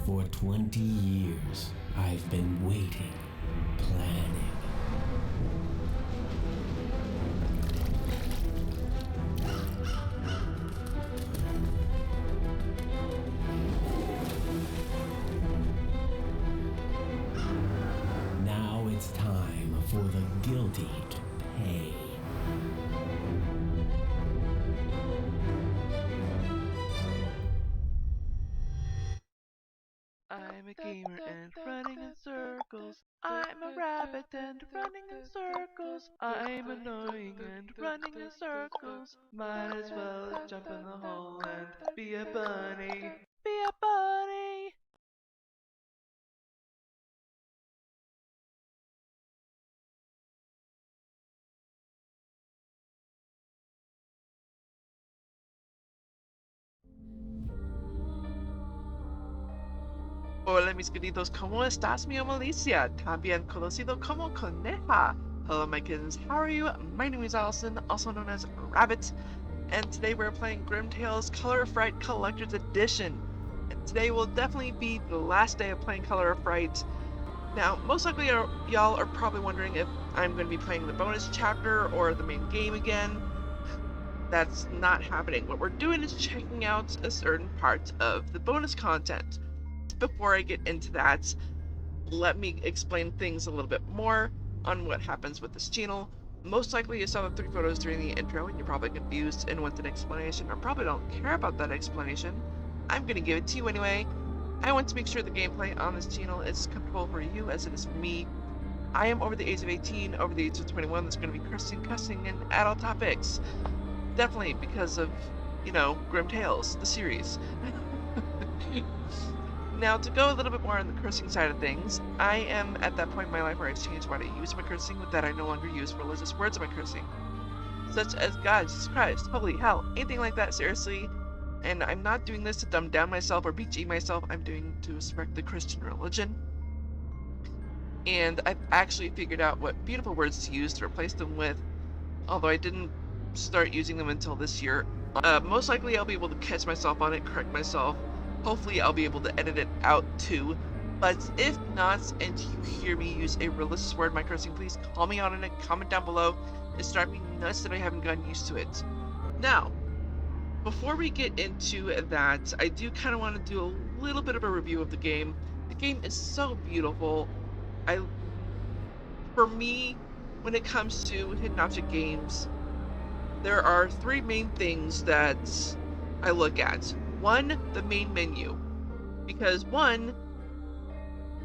For 20 years, I've been waiting, planning. Now it's time for the guilty to pay. I'm a gamer and running in circles. I'm a rabbit and running in circles. I'm annoying and running in circles. Might as well jump in the hole and be a bunny. Be a bunny! Hola mis queridos, ¿cómo estás, mi Alicia? También conocido como Coneja. Hello my kittens, how are you? My name is Allison, also known as Rabbit, and today we're playing Grim Tales Color of Fright Collector's Edition. And today will definitely be the last day of playing Color of Fright. Now, most likely y'all are probably wondering if I'm going to be playing the bonus chapter or the main game again. That's not happening. What we're doing is checking out a certain part of the bonus content. Before I get into that, let me explain things a little bit more on what happens with this channel. Most likely you saw the 3 photos during the intro and you're probably confused and want an explanation, or probably don't care about that explanation. I'm going to give it to you anyway. I want to make sure the gameplay on this channel is comfortable for you as it is for me. I am over the age of 18, over the age of 21. There's going to be cussing, and adult topics. Definitely because of, you know, Grim Tales, the series. Now, to go a little bit more on the cursing side of things, I am at that point in my life where I've changed what I use my cursing with that I no longer use religious words in my cursing. Such as God, Jesus Christ, holy hell, anything like that, seriously. And I'm not doing this to dumb down myself or BG myself, I'm doing to respect the Christian religion. And I've actually figured out what beautiful words to use to replace them with, although I didn't start using them until this year. Most likely I'll be able to catch myself on it, correct myself. Hopefully I'll be able to edit it out too. But if not, and you hear me use a religious word in my cursing, please call me out on it, comment down below. It's driving me nuts that I haven't gotten used to it. Now, before we get into that, I do kind of want to do a little bit of a review of the game. The game is so beautiful. For me, when it comes to hidden object games, there are 3 main things that I look at. 1, the main menu, because 1,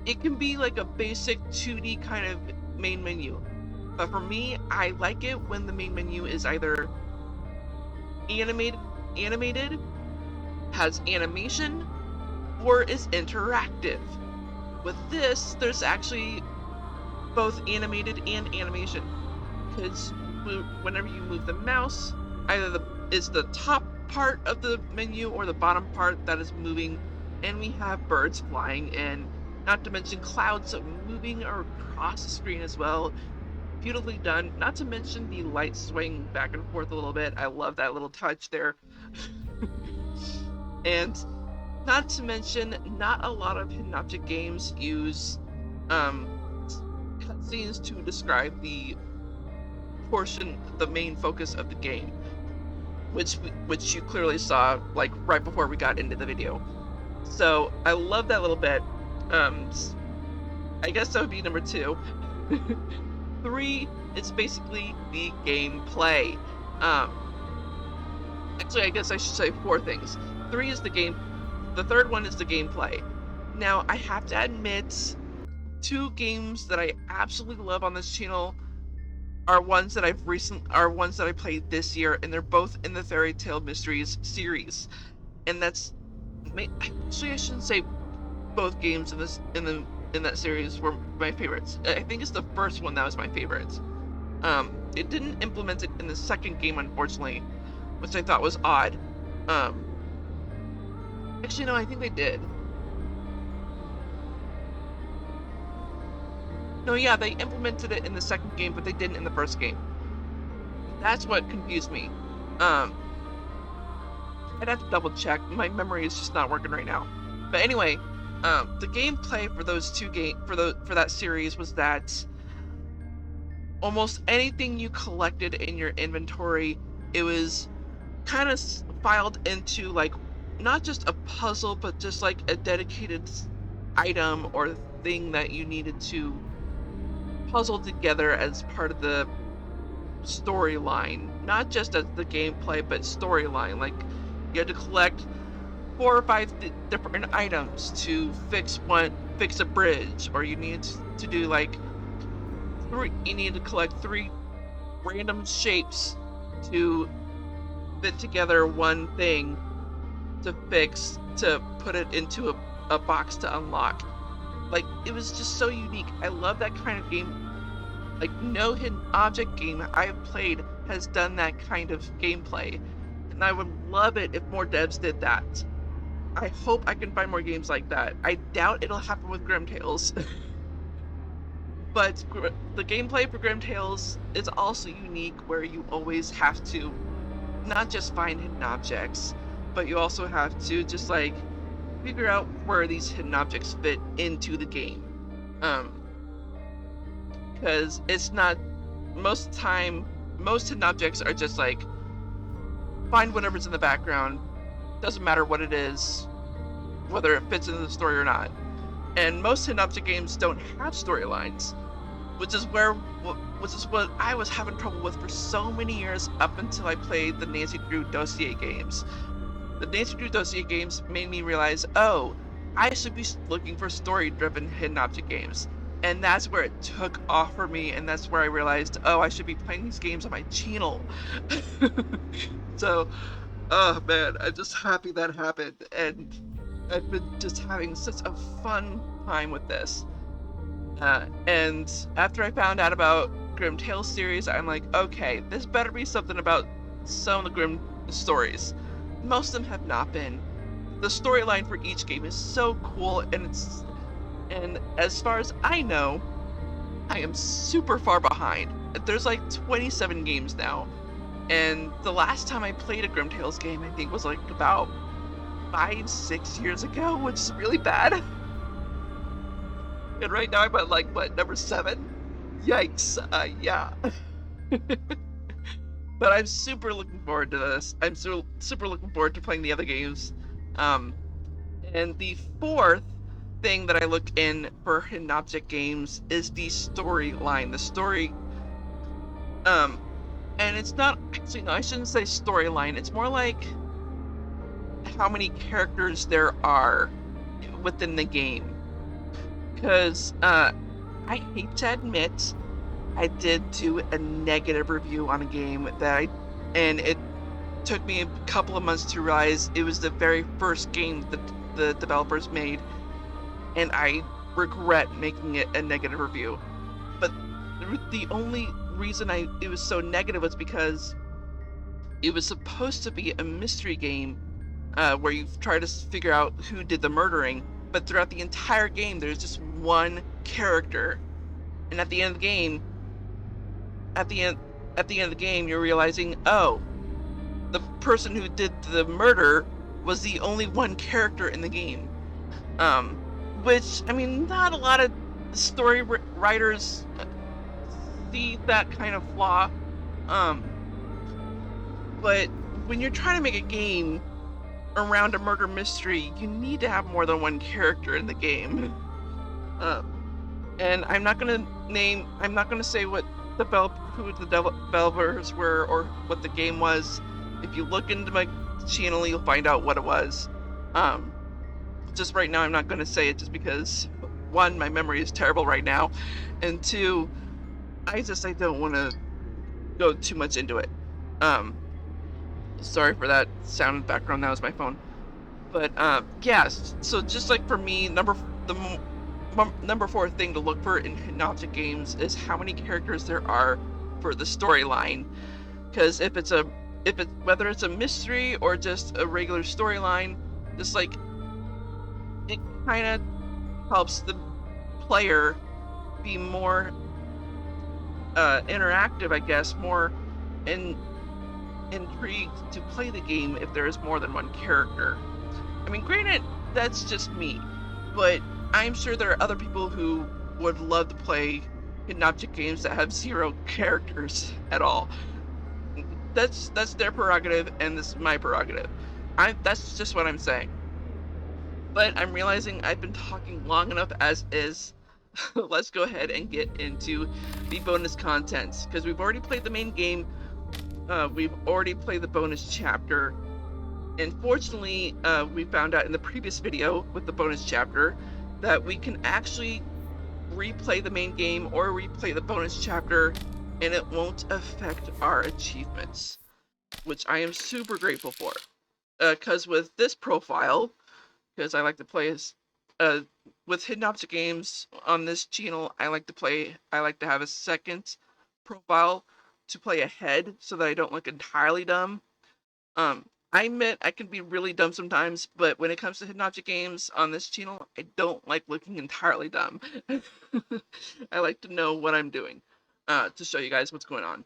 it can be like a basic 2D kind of main menu, but for me, I like it when the main menu is either animated, has animation, or is interactive. With this, there's actually both animated and animation, because whenever you move the mouse, either is the top part of the menu or the bottom part that is moving, and we have birds flying in, not to mention clouds moving across the screen as well. Beautifully done, not to mention the light swaying back and forth a little bit. I love that little touch there. And not to mention, not a lot of hidden object games use cutscenes to describe the main focus of the game, which you clearly saw like right before we got into the video. So I love that little bit. I guess that would be number 2. 3 is basically the gameplay. Actually, I guess I should say 4 things. 3 is the game. The third one is the gameplay. Now, I have to admit, 2 games that I absolutely love on this channel are ones that I played this year, and they're both in the Fairy Tale Mysteries series. And that's actually, I shouldn't say both games in that series were my favorites. I think it's the first one that was my favorite. It didn't implement it in the second game, unfortunately, which I thought was odd. Actually, no, I think they did. No, yeah, they implemented it in the second game, but they didn't in the first game. That's what confused me. I'd have to double check. My memory is just not working right now. But anyway, The gameplay for those for that series was that almost anything you collected in your inventory, it was kind of filed into like not just a puzzle, but just like a dedicated item or thing that you needed to puzzle together as part of the storyline, not just as the gameplay, but storyline. Like you had to collect 4 or 5 different items to fix a bridge, or you needed to do like you need to collect 3 random shapes to fit together one thing to put it into a box to unlock. Like, it was just so unique. I love that kind of game. Like, no hidden object game I've played has done that kind of gameplay, and I would love it if more devs did that. I hope I can find more games like that. I doubt it'll happen with Grim Tales. But the gameplay for Grim Tales is also unique, where you always have to not just find hidden objects, but you also have to just like figure out where these hidden objects fit into the game. Because it's not, most of the time, most hidden objects are just like, find whatever's in the background, doesn't matter what it is, whether it fits into the story or not. And most hidden object games don't have storylines, which is what I was having trouble with for so many years, up until I played the Nancy Drew Dossier games. The Nancy Drew Dossier games made me realize, oh, I should be looking for story-driven hidden object games. And that's where it took off for me, and that's where I realized, oh, I should be playing these games on my channel. So, oh man, I'm just happy that happened, and I've been just having such a fun time with this. And after I found out about Grim Tales series, I'm like, okay, this better be something about some of the Grim stories. Most of them have not been. The storyline for each game is so cool, and as far as I know, I am super far behind. There's like 27 games now, and the last time I played a Grim Tales game, I think, was like about 5-6 years ago, which is really bad. And right now I'm at like, what, number 7? Yikes, yeah. But I'm super looking forward to this. I'm super looking forward to playing the other games. And the fourth thing that I look in for hidden object games is the storyline. The story, and it's not, actually, no, I shouldn't say storyline. It's more like how many characters there are within the game. Because, I hate to admit, I did do a negative review on a game and it took me a couple of months to realize it was the very first game that the developers made, and I regret making it a negative review. But the only reason it was so negative was because it was supposed to be a mystery game, where you try to figure out who did the murdering, but throughout the entire game there's just one character, and at the end of the game you're realizing, oh, the person who did the murder was the only one character in the game. Which, I mean, not a lot of story writers see that kind of flaw. But when you're trying to make a game around a murder mystery, you need to have more than one character in the game. And I'm not gonna say who the developers were or what the game was. If you look into my channel, you'll find out what it was. Just right now, I'm not gonna say it, just because, one, my memory is terrible right now, and two, I don't want to go too much into it. Sorry for that sound in the background. That was my phone. But yeah. So just like for me, number 4 thing to look for in hidden object games is how many characters there are for the storyline. Because whether it's a mystery or just a regular storyline, just like, it kind of helps the player be more interactive, I guess, more intrigued to play the game if there is more than one character. I mean, granted, that's just me. but I'm sure there are other people who would love to play hidden object games that have 0 characters at all. That's their prerogative, and this is my prerogative. That's just what I'm saying. But I'm realizing I've been talking long enough as is. Let's go ahead and get into the bonus content, because we've already played the main game. We've already played the bonus chapter. And fortunately, we found out in the previous video with the bonus chapter that we can actually replay the main game or replay the bonus chapter, and it won't affect our achievements, which I am super grateful for. Because with this profile, because I like to play as with hidden object games on this channel, I like to have a second profile to play ahead so that I don't look entirely dumb. I admit I can be really dumb sometimes, but when it comes to hidden object games on this channel, I don't like looking entirely dumb. I like to know what I'm doing to show you guys what's going on.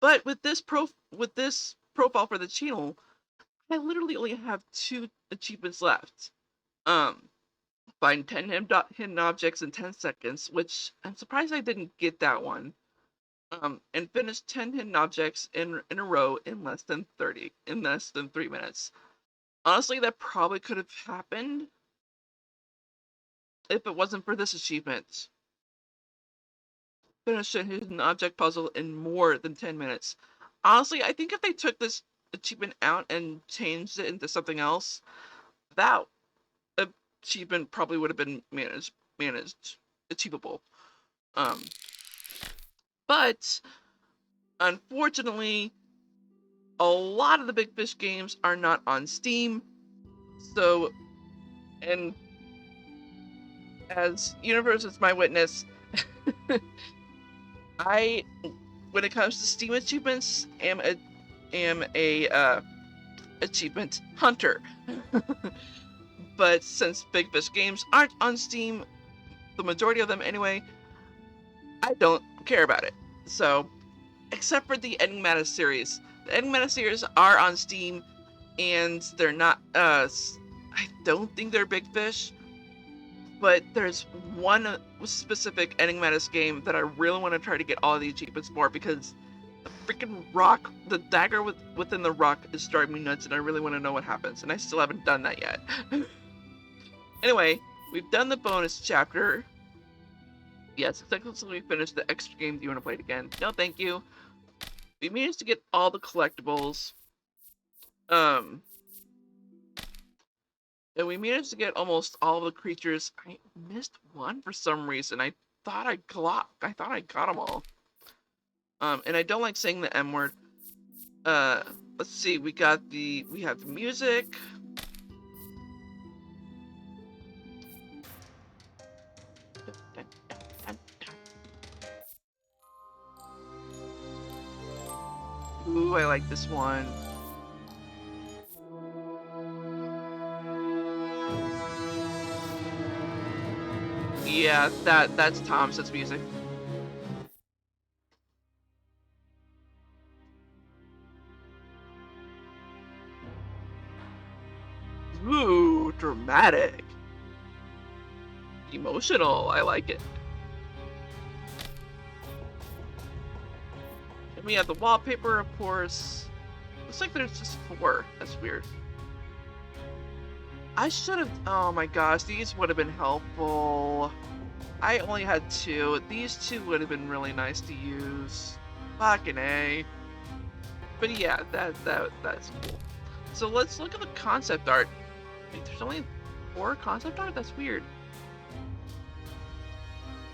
But with this profile for the channel, I literally only have 2 achievements left. Find 10 hidden objects in 10 seconds, which I'm surprised I didn't get that one. And finish 10 hidden objects in a row in less than 3 minutes. Honestly, that probably could have happened if it wasn't for this achievement. Finish a hidden object puzzle in more than 10 minutes. Honestly, I think if they took this achievement out and changed it into something else, that achievement probably would have been managed achievable. But unfortunately, a lot of the Big Fish games are not on Steam. So, and as Universe is my witness, when it comes to Steam achievements, am a achievement hunter. But since Big Fish games aren't on Steam, the majority of them anyway, I don't care about it. So, except for the Enigmata series. The Enigmata series are on Steam, and they're not, I don't think they're Big Fish, but there's one specific Enigmatis game that I really want to try to get all the achievements for, because the freaking rock, the dagger within the rock is driving me nuts, and I really want to know what happens, and I still haven't done that yet. Anyway, we've done the bonus chapter. Yes, successfully finished the extra game. Do you want to play it again? No, thank you. We managed to get all the collectibles. And we managed to get almost all of the creatures. I missed one for some reason. I thought I got them all. And I don't like saying the M word. Let's see. We have the music. Ooh, I like this one. Yeah, that's Thompson's music. Ooh, dramatic. Emotional, I like it. And we have the wallpaper, of course. Looks like there's just 4. That's weird. I should have... Oh my gosh, these would have been helpful. I only had 2. These 2 would have been really nice to use. Fucking A. But yeah, that's cool. So let's look at the concept art. Wait, there's only 4 concept art? That's weird.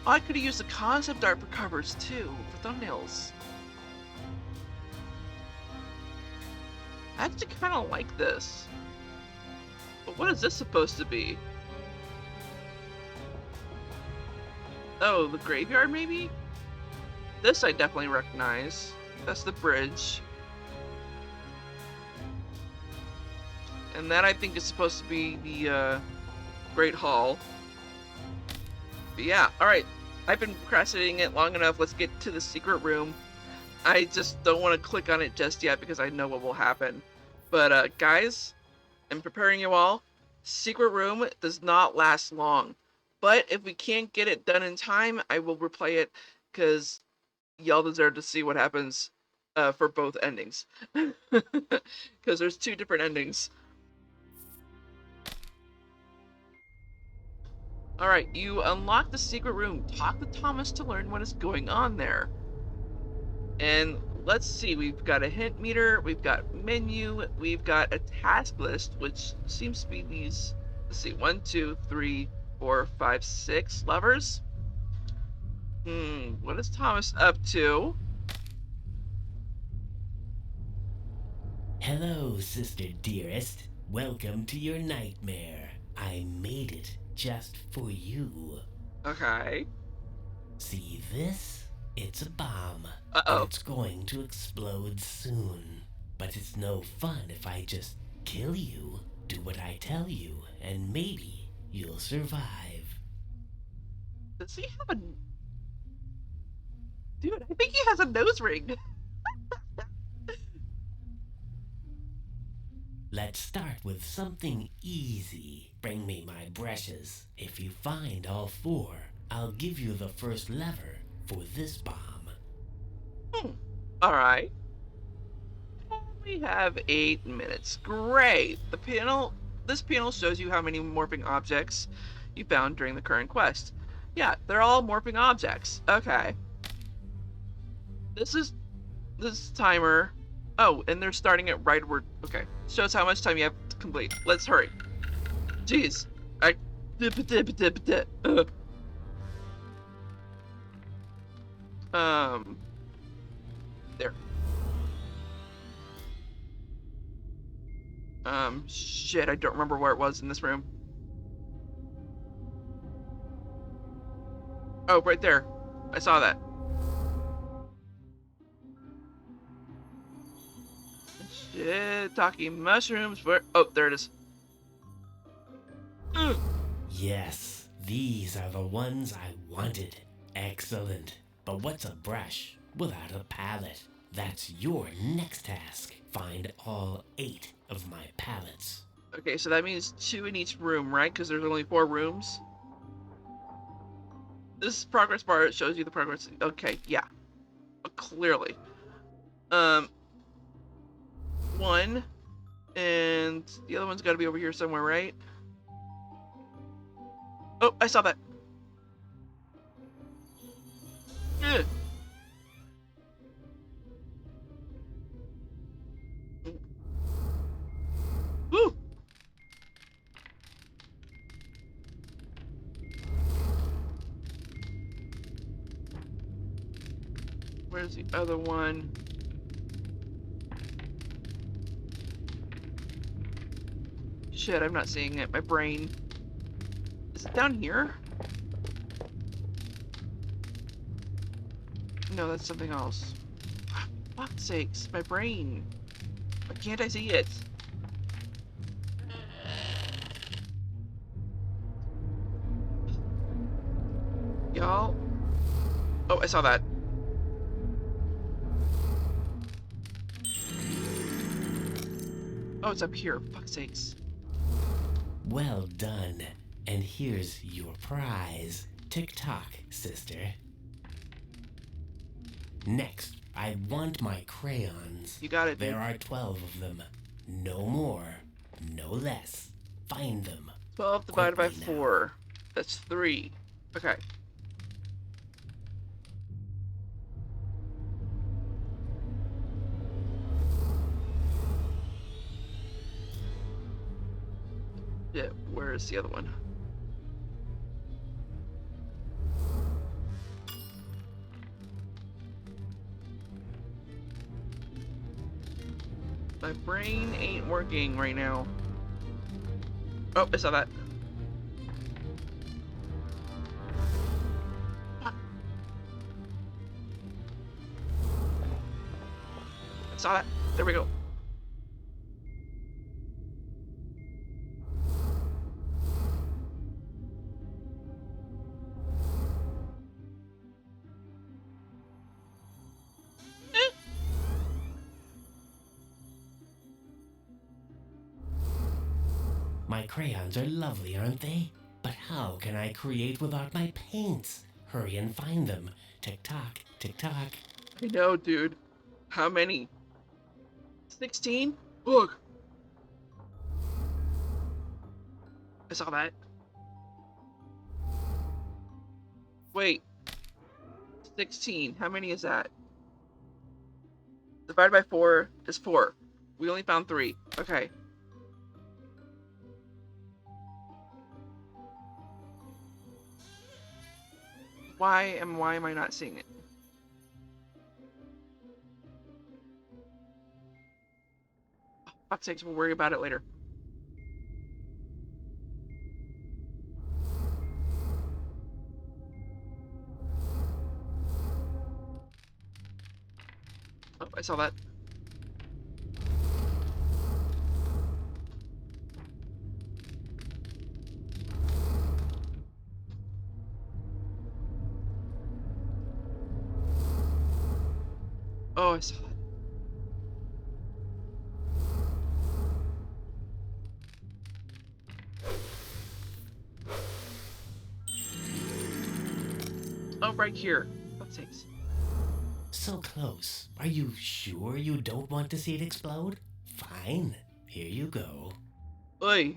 Oh, I could have used the concept art for covers too, for thumbnails. I actually kind of like this. But what is this supposed to be? Oh, the graveyard maybe? This I definitely recognize. That's the bridge. And that I think is supposed to be the Great Hall. But yeah, alright. I've been procrastinating it long enough. Let's get to the secret room. I just don't want to click on it just yet because I know what will happen. But guys, I'm preparing you all. secret room does not last long. But if we can't get it done in time, I will replay it because y'all deserve to see what happens for both endings. Because there's two different endings. Alright, you unlock the secret room. Talk to Thomas to learn what is going on there. And let's see, we've got a hint meter, we've got menu, we've got a task list, which seems to be these, let's see, 1, 2, 3, 4, 5, 6 levers. What is Thomas up to? Hello, sister dearest. Welcome to your nightmare. I made it just for you. Okay. See this? It's a bomb. Uh-oh. And it's going to explode soon. But it's no fun if I just kill you, do what I tell you, and maybe you'll survive. Does he have a... Dude, I think he has a nose ring. Let's start with something easy. Bring me my brushes. If you find all 4, I'll give you the first lever for this bomb. Alright. We have 8 minutes. Great. This panel shows you how many morphing objects you found during the current quest. Yeah, they're all morphing objects. Okay. This timer. Oh, and they're starting it right where... Okay. Shows how much time you have to complete. Let's hurry. Jeez. There. Shit, I don't remember where it was in this room. Oh, right there. I saw that. Shit, talking mushrooms. Where? Oh, there it is. Yes, these are the ones I wanted. Excellent. But what's a brush without a palette? That's your next task. Find all 8 of my palettes. Okay, so that means 2 in each room, right? Because there's only 4 rooms. This progress bar shows you the progress. Okay, yeah. Clearly. 1. And the other one's got to be over here somewhere, right? Oh, I saw that. Ugh. Woo! Where's the other one? Shit, I'm not seeing it. My brain. Is it down here? No, that's something else. Fuck's sakes, my brain. Why can't I see it? Y'all? Oh, I saw that. Oh, it's up here. Fuck's sakes. Well done. And here's your prize. Tick-tock, sister. Next, I want my crayons. You got it, dude. There are 12 of them. No more, no less. Find them. 12 divided by Quickly now. 4. That's 3. Okay. Yeah, where is the other one? My brain ain't working right now. Oh, I saw that. Fuck. I saw that. There we go. My crayons are lovely, aren't they? But how can I create without my paints? Hurry and find them. Tick-tock, tick-tock. I know, dude. How many? 16? Look. I saw that. Wait. 16. How many is that? Divided by 4 is 4. We only found 3. Okay. Why am I not seeing it? Oh, fuck's sakes, we'll worry about it later. Oh, I saw that. Oh, I saw it. Oh, right here. Fuck's sakes. So close. Are you sure you don't want to see it explode? Fine. Here you go. Oi.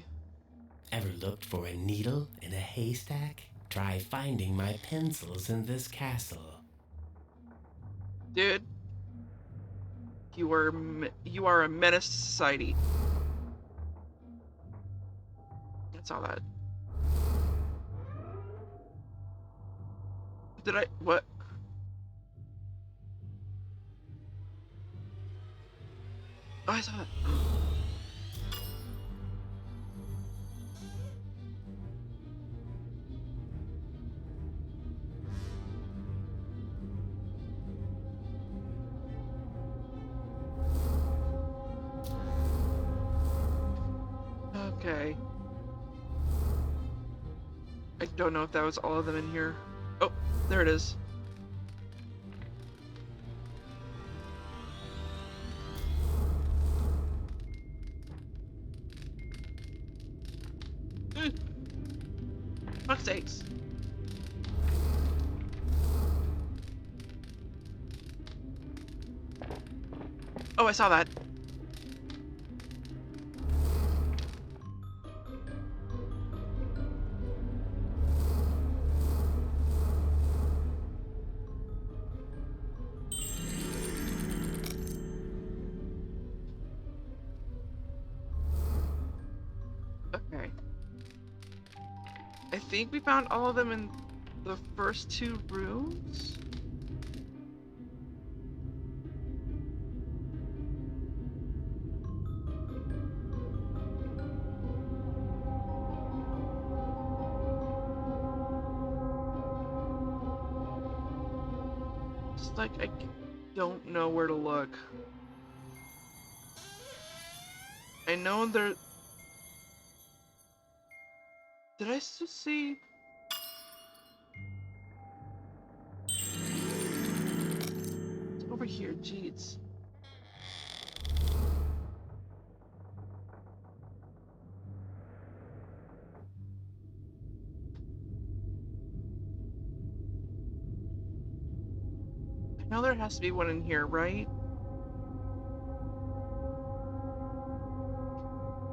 Ever looked for a needle in a haystack? Try finding my pencils in this castle. Dude. You are a menace to society. I saw that. Did I? What? Oh, I saw that. Okay. I don't know if that was all of them in here. Oh, there it is. Fuck's sakes. Oh, I saw that. Okay. I think we found all of them in the first 2 rooms. Just like I don't know where to look. I know there. Did I just see? It's over here, jeez. I know there has to be one in here, right?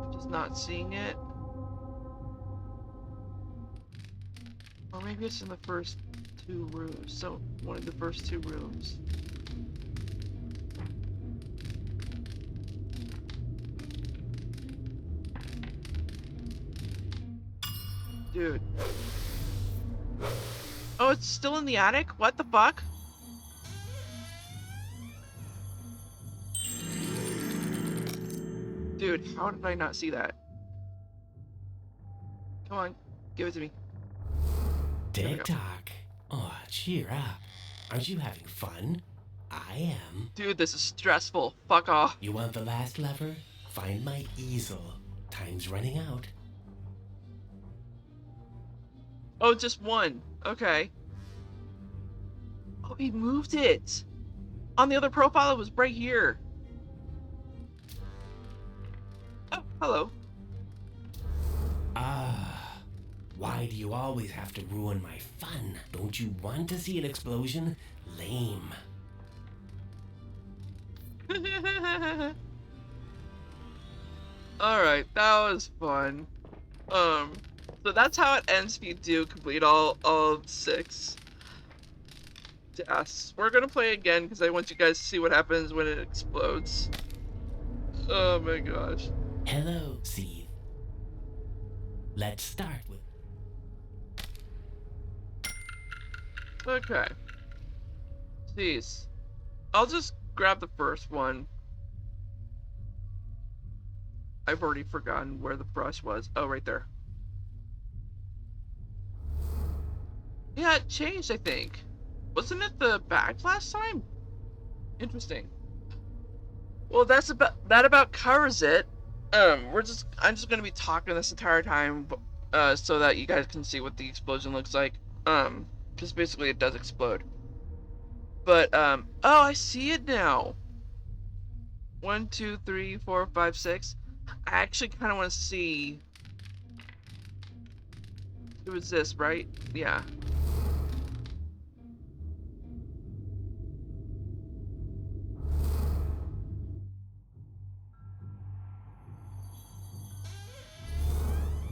I'm just not seeing it. Or maybe it's in the first 2 rooms. So, one of the first 2 rooms. Dude. Oh, it's still in the attic? What the fuck? Dude, how did I not see that? Come on, give it to me. Tick-tock. Oh, cheer up. Aren't you having fun? I am. Dude, this is stressful. Fuck off. You want the last lever? Find my easel. Time's running out. Oh, just one. Okay. Oh, he moved it. On the other profile, it was right here. Oh, hello. Why do you always have to ruin my fun? Don't you want to see an explosion? Lame. Alright, that was fun. So that's how it ends if you do complete all 6 tasks. We're gonna play again because I want you guys to see what happens when it explodes. Oh my gosh. Hello, Steve. Let's start with... Okay. Jeez. I'll just grab the first one. I've already forgotten where the brush was. Oh, right there. Yeah, it changed, I think. Wasn't it the back last time? Interesting. Well, that about covers it. I'm just gonna be talking this entire time, so that you guys can see what the explosion looks like. Because basically it does explode. But oh, I see it now. 1, 2, 3, 4, 5, 6. I actually kind of want to see. It was this, right? Yeah.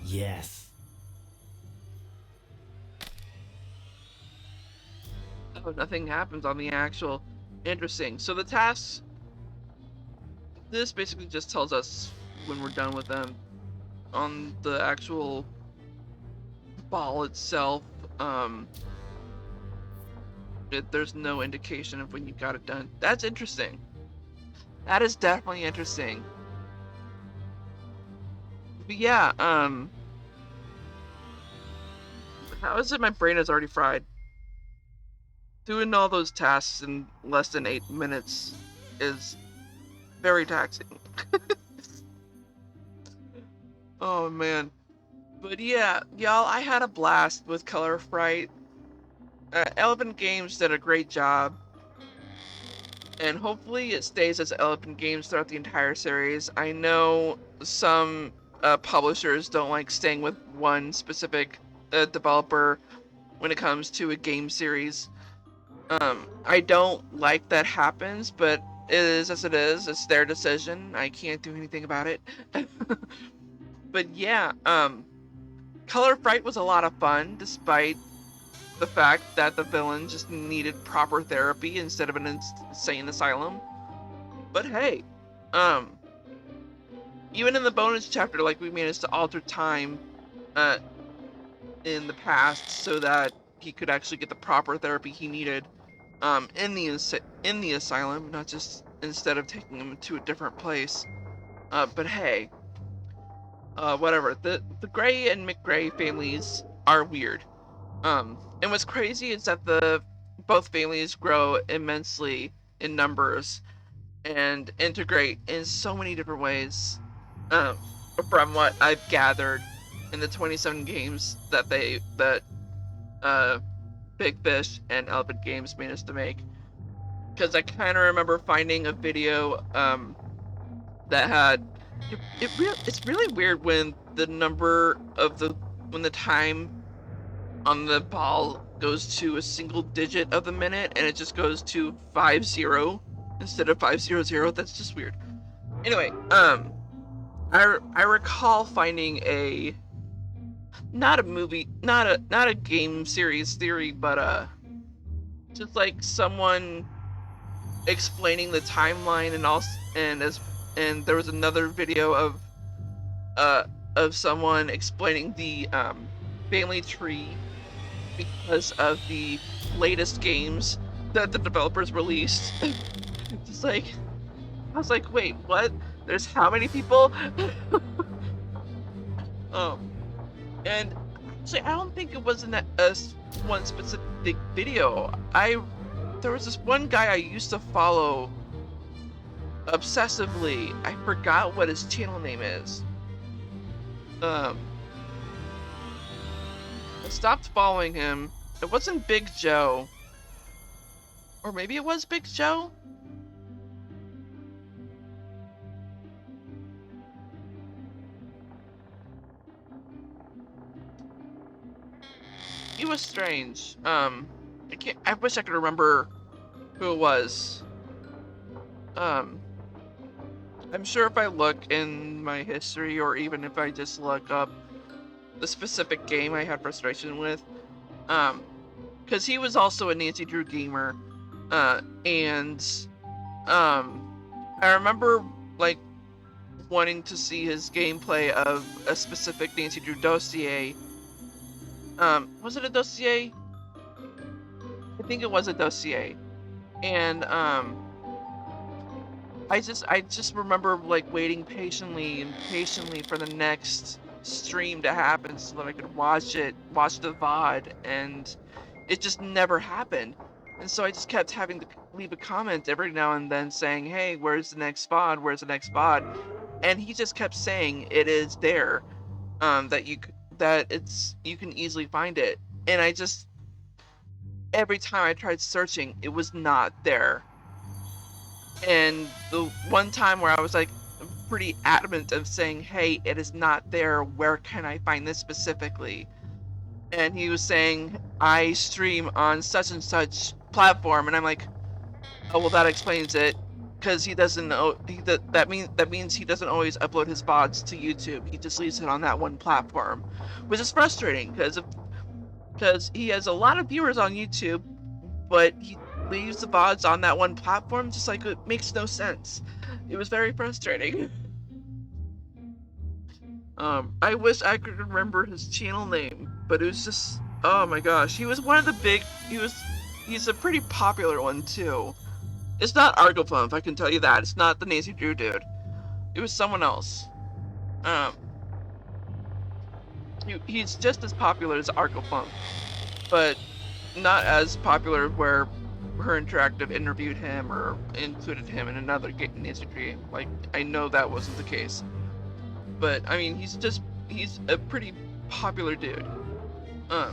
Yes. Oh, nothing happens on the actual. Interesting. So the tasks. This basically just tells us when we're done with them. On the actual ball itself, there's no indication of when you got it done. That's interesting. That is definitely interesting. But yeah, how is it my brain is already fried? Doing all those tasks in less than 8 minutes is very taxing. Oh man. But yeah, y'all, I had a blast with Color Fright. Elephant Games did a great job. And hopefully it stays as Elephant Games throughout the entire series. I know some publishers don't like staying with one specific developer when it comes to a game series. I don't like that happens, but it is as it is. It's their decision. I can't do anything about it. But yeah, Color Fright was a lot of fun, despite the fact that the villain just needed proper therapy instead of an insane asylum. But hey, um, even in the bonus chapter, like, we managed to alter time, uh, in the past so that he could actually get the proper therapy he needed, in the asylum, not just instead of taking him to a different place. But hey, whatever. The Gray and McGray families are weird. And what's crazy is that both families grow immensely in numbers and integrate in so many different ways. Um, from what I've gathered in the 27 games that Big Fish and Elephant Games managed to make. Because I kind of remember finding a video that had it's really weird when the time on the ball goes to a single digit of the minute and it just goes to 50 instead of 500. That's just weird. Anyway, I recall finding a not a movie, not a game series theory, but just like someone explaining the timeline and also and there was another video of someone explaining the family tree because of the latest games that the developers released. Just like, I was like, wait, what? There's how many people? um, and actually, I don't think it was in one specific video. There was this one guy I used to follow obsessively. I forgot what his channel name is. I stopped following him. It wasn't Big Joe. Or maybe it was Big Joe? he was strange. I wish I could remember who it was. I'm sure if I look in my history, or even if I just look up the specific game I had frustration with, because he was also a Nancy Drew gamer, and I remember like wanting to see his gameplay of a specific Nancy Drew dossier. Was it a dossier? I think it was a dossier, and I just remember like waiting patiently for the next stream to happen so that I could watch the VOD, and it just never happened. And so I just kept having to leave a comment every now and then saying, "Hey, where's the next VOD? Where's the next VOD?" And he just kept saying it is there, that you can easily find it. And I just, every time I tried searching, it was not there. And the one time where I was like pretty adamant of saying, "Hey, it is not there, where can I find this specifically?" And he was saying, "I stream on such and such platform," and I'm like, "Oh, well, that explains it, because he doesn't know, that means he doesn't always upload his VODs to YouTube. He just leaves it on that one platform," which is frustrating because he has a lot of viewers on YouTube, but he leaves the VODs on that one platform. Just like, it makes no sense. It was very frustrating. I wish I could remember his channel name, but it was just, oh my gosh, he was one of the big, he's a pretty popular one too. It's not Argopump, I can tell you that. It's not the Nancy Drew dude. It was someone else. He's just as popular as Argopump, but not as popular where Her Interactive interviewed him or included him in another Nancy Drew game. Like, I know that wasn't the case. But, I mean, he's a pretty popular dude. I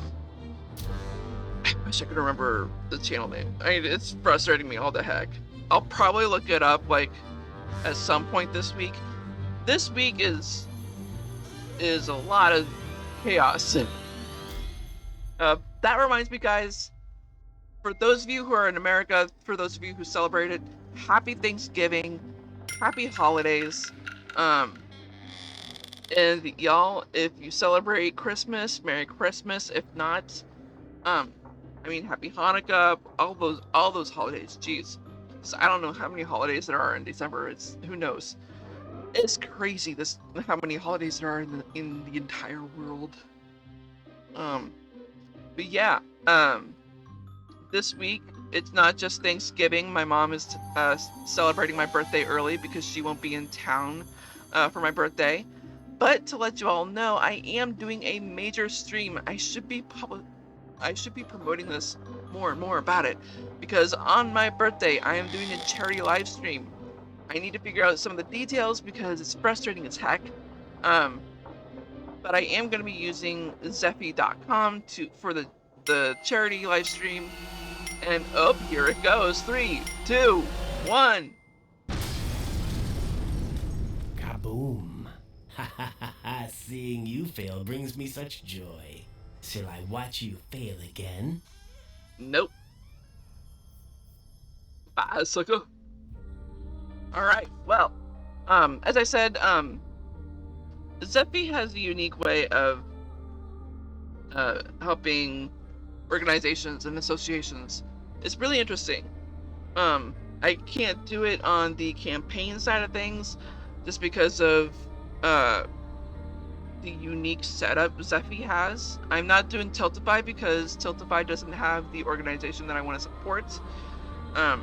wish I could remember the channel name. I mean, it's frustrating me all the heck. I'll probably look it up, like, at some point this week. This week is a lot of chaos. That reminds me, guys, for those of you who are in America, for those of you who celebrate it, happy Thanksgiving, happy holidays. And y'all, if you celebrate Christmas, Merry Christmas. If not, I mean, Happy Hanukkah, all those holidays. Jeez, so I don't know how many holidays there are in December. Who knows? It's crazy how many holidays there are in the entire world. But yeah, this week it's not just Thanksgiving. My mom is celebrating my birthday early because she won't be in town for my birthday. But to let you all know, I am doing a major stream. I should be promoting this more and more about it, because on my birthday I am doing a charity live stream. I need to figure out some of the details because it's frustrating as heck. But I am going to be using Zeffy.com for the charity live stream. And oh, here it goes. 3, 2, 1. Kaboom. Ha ha ha ha, seeing you fail brings me such joy. Shall I watch you fail again? Nope. Bye, sucker. Alright, well, as I said, Zeffy has a unique way of helping organizations and associations. It's really interesting. I can't do it on the campaign side of things just because of the unique setup Zeffy has. I'm not doing Tiltify because Tiltify doesn't have the organization that I want to support. And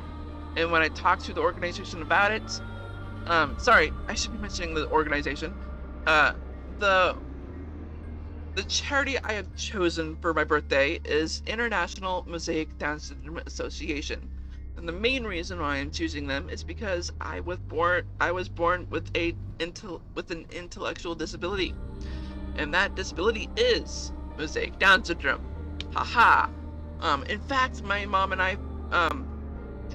when I talk to the organization about it, sorry, I should be mentioning the organization. The charity I have chosen for my birthday is International Mosaic Down Syndrome Association. And the main reason why I'm choosing them is because I was born with an intellectual disability, and that disability is Mosaic Down Syndrome. Haha. In fact, my mom and I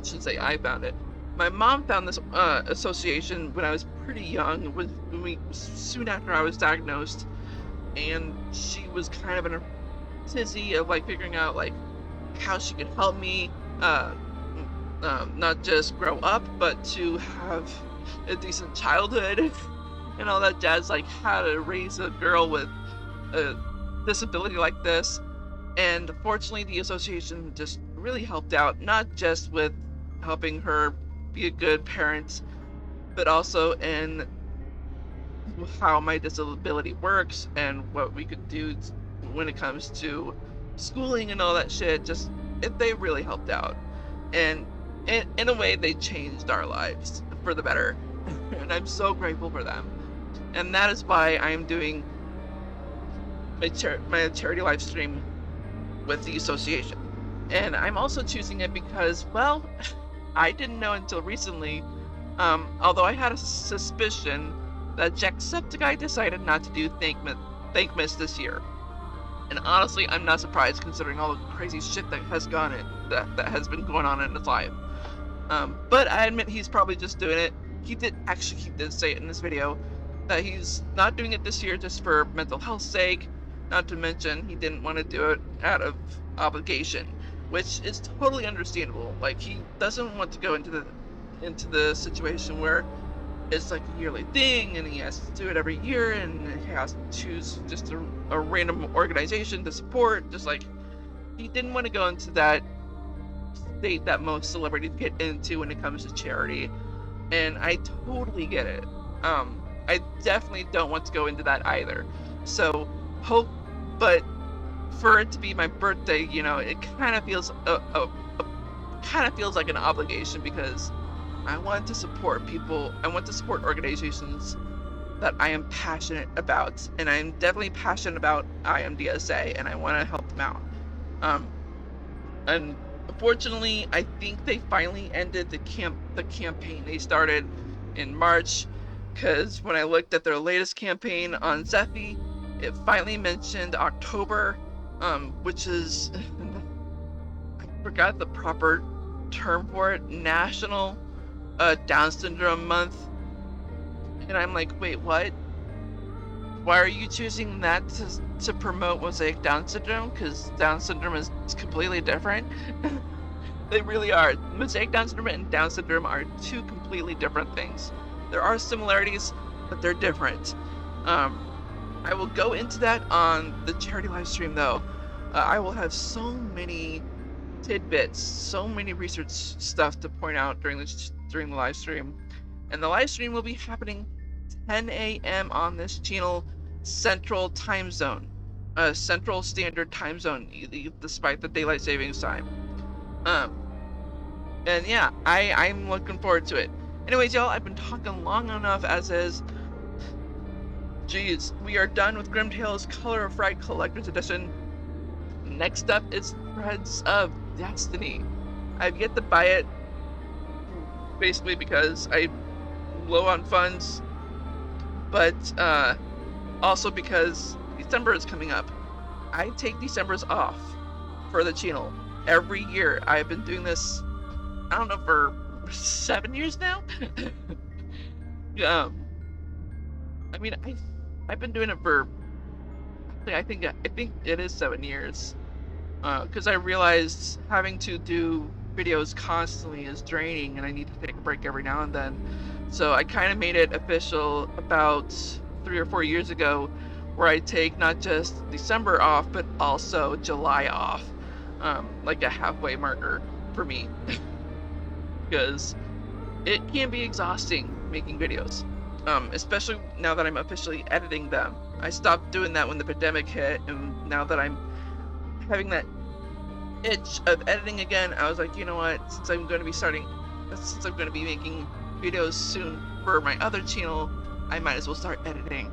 shouldn't say I found it. My mom found this association when I was pretty young, soon after I was diagnosed, and she was kind of tizzy of like figuring out like how she could help me not just grow up, but to have a decent childhood and all that jazz, like how to raise a girl with a disability like this. And fortunately, the association just really helped out, not just with helping her be a good parent, but also in how my disability works and what we could do when it comes to schooling and all that shit. They really helped out, and in a way they changed our lives for the better. And I'm so grateful for them, and that is why I'm doing my charity live stream with the association. And I'm also choosing it because, well, I didn't know until recently, although I had a suspicion that Jacksepticeye decided not to do Thankmas this year. And honestly, I'm not surprised considering all the crazy shit that has been going on in his life. But I admit he's probably just doing it. He did say it in this video that he's not doing it this year just for mental health's sake. Not to mention he didn't want to do it out of obligation, which is totally understandable. Like, he doesn't want to go into the situation where it's like a yearly thing and he has to do it every year and he has to choose just a random organization to support. Just like, he didn't want to go into that state that most celebrities get into when it comes to charity, and I totally get it. I definitely don't want to go into that either. So but for it to be my birthday, you know, it kind of feels like an obligation, because I want to support people. I want to support organizations that I am passionate about, and I'm definitely passionate about IMDSA, and I want to help them out. And unfortunately, I think they finally ended the campaign they started in March, because when I looked at their latest campaign on Zephy, it finally mentioned October, which is I forgot the proper term for it, National Down Syndrome Month. And I'm like, wait, what? Why are you choosing that to promote Mosaic Down Syndrome? Because Down Syndrome is completely different. They really are. Mosaic Down Syndrome and Down Syndrome are two completely different things. There are similarities, but they're different. I will go into that on the charity live stream, though. I will have so many tidbits, so many research stuff to point out during the live stream. And the live stream will be happening 10 a.m. on this channel, Central Time Zone, Central Standard Time Zone, despite the daylight savings time. And yeah, I'm looking forward to it. Anyways, y'all, I've been talking long enough as is. Jeez, we are done with Grim Tales Color of Fright Collector's Edition. Next up is Threads of Destiny. I've yet to buy it, basically because I'm low on funds, but also because December is coming up. I take Decembers off for the channel every year. I've been doing this, I don't know, for 7 years now. I mean, I've been doing it for, I think it is 7 years. Because I realized having to do videos constantly is draining, and I need to take a break every now and then. So I kind of made it official about 3 or 4 years ago, where I take not just December off, but also July off, like a halfway marker for me, because it can be exhausting making videos, especially now that I'm officially editing them. I stopped doing that when the pandemic hit, and now that I'm having that itch of editing again, I was like, you know what, since I'm going to be making videos soon for my other channel, I might as well start editing.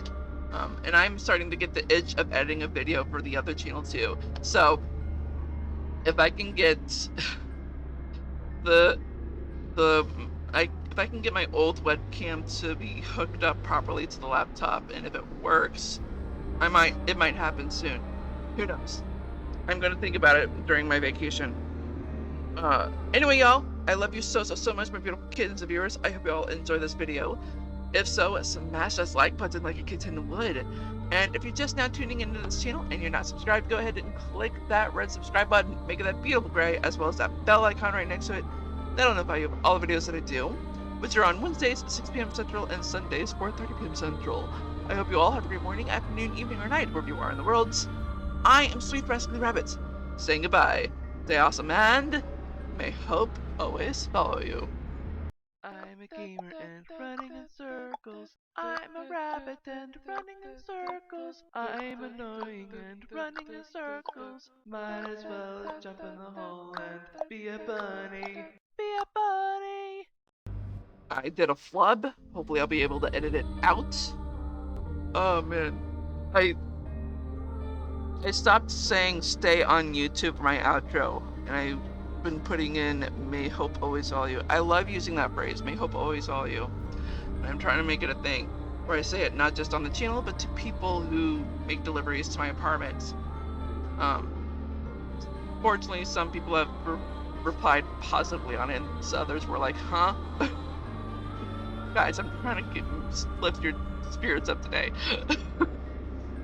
And I'm starting to get the itch of editing a video for the other channel too. So if I can get if I can get my old webcam to be hooked up properly to the laptop, and if it works, it might happen soon. Who knows? I'm gonna think about it during my vacation. Anyway, y'all, I love you so much, my beautiful kittens and viewers. I hope you all enjoy this video. If so, smash that like button like a kitten would. And if you're just now tuning into this channel and you're not subscribed, go ahead and click that red subscribe button, make it that beautiful gray, as well as that bell icon right next to it. That'll notify you of all the videos that I do, which are on Wednesdays, 6 p.m. Central, and Sundays, 4:30 p.m. Central. I hope you all have a great morning, afternoon, evening, or night, wherever you are in the world. I am Sweet Rascally Rabbit, saying goodbye. Stay awesome, and may hope always follow you. I'm a gamer and running in circles. I'm a rabbit and running in circles. I'm annoying and running in circles. Might as well jump in the hole and be a bunny. Be a bunny. I did a flub. Hopefully I'll be able to edit it out. Oh man. I stopped saying stay on YouTube for my outro, and I've been putting in may hope always follow you. I love using that phrase, may hope always follow you. I'm trying to make it a thing where I say it not just on the channel, but to people who make deliveries to my apartment. Fortunately, some people have replied positively on it, so others were like, huh? Guys, I'm trying to lift your spirits up today.